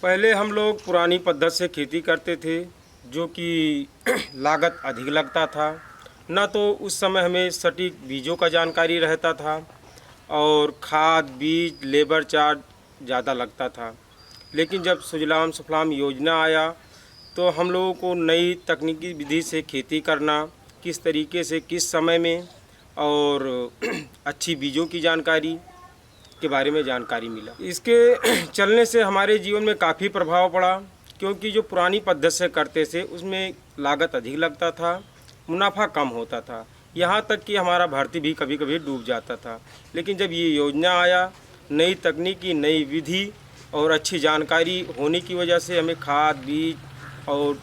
पहले हम लोग पुरानी पद्धति से खेती करते थे, जो कि लागत अधिक लगता था। न तो उस समय हमें सटीक बीजों का जानकारी रहता था और खाद, बीज, लेबर चार्ज ज़्यादा लगता था। लेकिन जब सुजलाम सुफलाम योजना आया तो हम लोगों को नई तकनीकी विधि से खेती करना, किस तरीके से किस समय में, और अच्छी बीजों की जानकारी के बारे में जानकारी मिला। इसके चलने से हमारे जीवन में काफ़ी प्रभाव पड़ा, क्योंकि जो पुरानी पद्धति से करते थे उसमें लागत अधिक लगता था, मुनाफा कम होता था, यहाँ तक कि हमारा भर्ती भी कभी कभी डूब जाता था। लेकिन जब ये योजना आया, नई तकनीकी, नई विधि और अच्छी जानकारी होने की वजह से हमें खाद, बीज और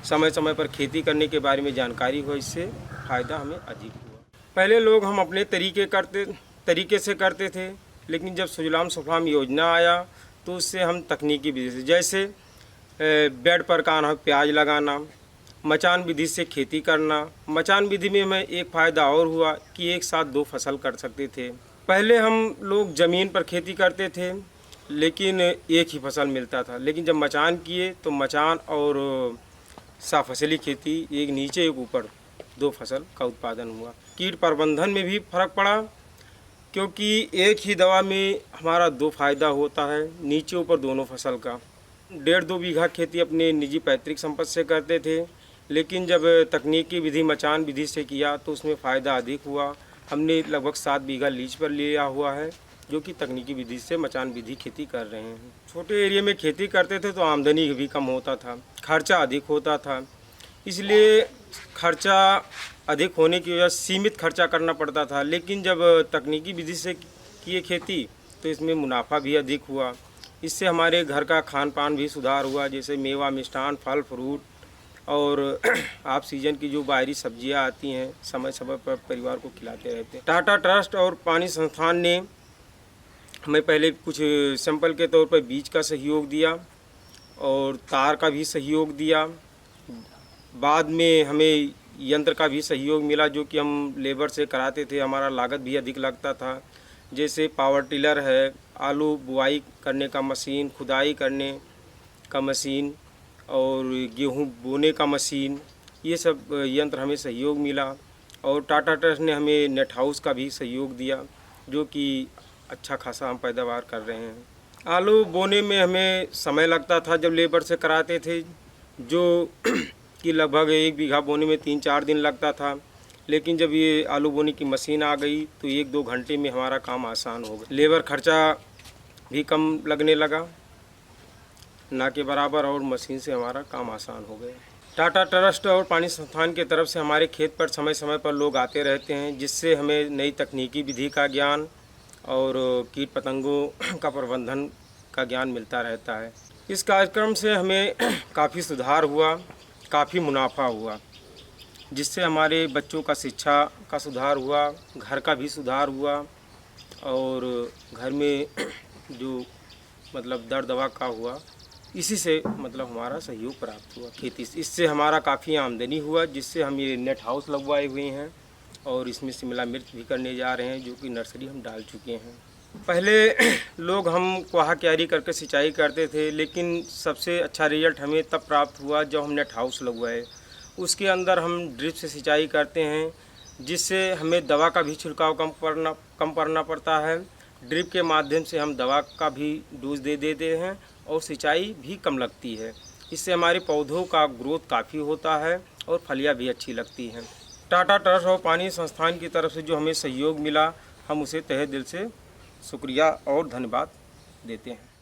समय समय पर खेती करने के बारे में जानकारी हुई, इससे फ़ायदा हमें अधिक हुआ। पहले लोग हम अपने तरीके से करते थे, लेकिन जब सुजलाम सुफलाम योजना आया तो उससे हम तकनीकी विधि से, जैसे बेड पर का प्याज लगाना, मचान विधि से खेती करना। मचान विधि में हमें एक फ़ायदा और हुआ कि एक साथ 2 फसल कर सकते थे। पहले हम लोग ज़मीन पर खेती करते थे, लेकिन एक ही फसल मिलता था। लेकिन जब मचान किए तो मचान और साफसली खेती, एक नीचे एक ऊपर, 2 फसल का उत्पादन हुआ। कीट प्रबंधन में भी फ़र्क पड़ा, क्योंकि एक ही दवा में हमारा 2 फ़ायदा होता है, नीचे ऊपर दोनों फसल का। 1.5-2 बीघा खेती अपने निजी पैतृक संपत्ति से करते थे, लेकिन जब तकनीकी विधि मचान विधि से किया तो उसमें फ़ायदा अधिक हुआ। हमने लगभग 7 बीघा लीज पर लिया हुआ है, जो कि तकनीकी विधि से मचान विधि खेती कर रहे हैं। छोटे एरिया में खेती करते थे तो आमदनी भी कम होता था, खर्चा अधिक होता था। इसलिए खर्चा अधिक होने की वजह से सीमित खर्चा करना पड़ता था। लेकिन जब तकनीकी विधि से किए खेती तो इसमें मुनाफा भी अधिक हुआ। इससे हमारे घर का खान पान भी सुधार हुआ, जैसे मेवा, मिष्ठान, फल, फ्रूट और आप सीजन की जो बाहरी सब्जियां आती हैं, समय समय पर परिवार को खिलाते रहते हैं। टाटा ट्रस्ट और पानी संस्थान ने हमें पहले कुछ सैंपल के तौर पर बीज का सहयोग दिया और तार का भी सहयोग दिया। बाद में हमें यंत्र का भी सहयोग मिला, जो कि हम लेबर से कराते थे, हमारा लागत भी अधिक लगता था। जैसे पावर टिलर है, आलू बुआई करने का मशीन, खुदाई करने का मशीन और गेहूं बोने का मशीन, ये सब यंत्र हमें सहयोग मिला। और टाटा ट्रस्ट ने हमें नेट हाउस का भी सहयोग दिया, जो कि अच्छा खासा हम पैदावार कर रहे हैं। आलू बोने में हमें समय लगता था जब लेबर से कराते थे, जो कि लगभग 1 बीघा बोने में 3-4 दिन लगता था। लेकिन जब ये आलू बोने की मशीन आ गई तो 1-2 घंटे में हमारा काम आसान हो गया। लेबर खर्चा भी कम लगने लगा, ना के बराबर, और मशीन से हमारा काम आसान हो गया। टाटा ट्रस्ट और पानी संस्थान की तरफ से हमारे खेत पर समय समय पर लोग आते रहते हैं, जिससे हमें नई तकनीकी विधि का ज्ञान और कीट पतंगों का प्रबंधन का ज्ञान मिलता रहता है। इस कार्यक्रम से हमें काफ़ी सुधार हुआ, काफ़ी मुनाफा हुआ, जिससे हमारे बच्चों का शिक्षा का सुधार हुआ, घर का भी सुधार हुआ और घर में जो मतलब दर दवा का हुआ, इसी से मतलब हमारा सहयोग प्राप्त हुआ खेती से। इससे हमारा काफ़ी आमदनी हुआ, जिससे हम ये नेट हाउस लगवाए हुए हैं और इसमें शिमला मिर्च भी करने जा रहे हैं, जो कि नर्सरी हम डाल चुके हैं। पहले लोग हम कुआँ क्यारी करके सिंचाई करते थे, लेकिन सबसे अच्छा रिजल्ट हमें तब प्राप्त हुआ जब हम नेट हाउस लगवाए। उसके अंदर हम ड्रिप से सिंचाई करते हैं, जिससे हमें दवा का भी छिड़काव कम करना पड़ता है। ड्रिप के माध्यम से हम दवा का भी डोज दे देते हैं और सिंचाई भी कम लगती है। इससे हमारे पौधों का ग्रोथ काफ़ी होता है और फलियाँ भी अच्छी लगती हैं। टाटा ट्रस्ट और पानी संस्थान की तरफ से जो हमें सहयोग मिला, हम उसे तहे दिल से शुक्रिया और धन्यवाद देते हैं।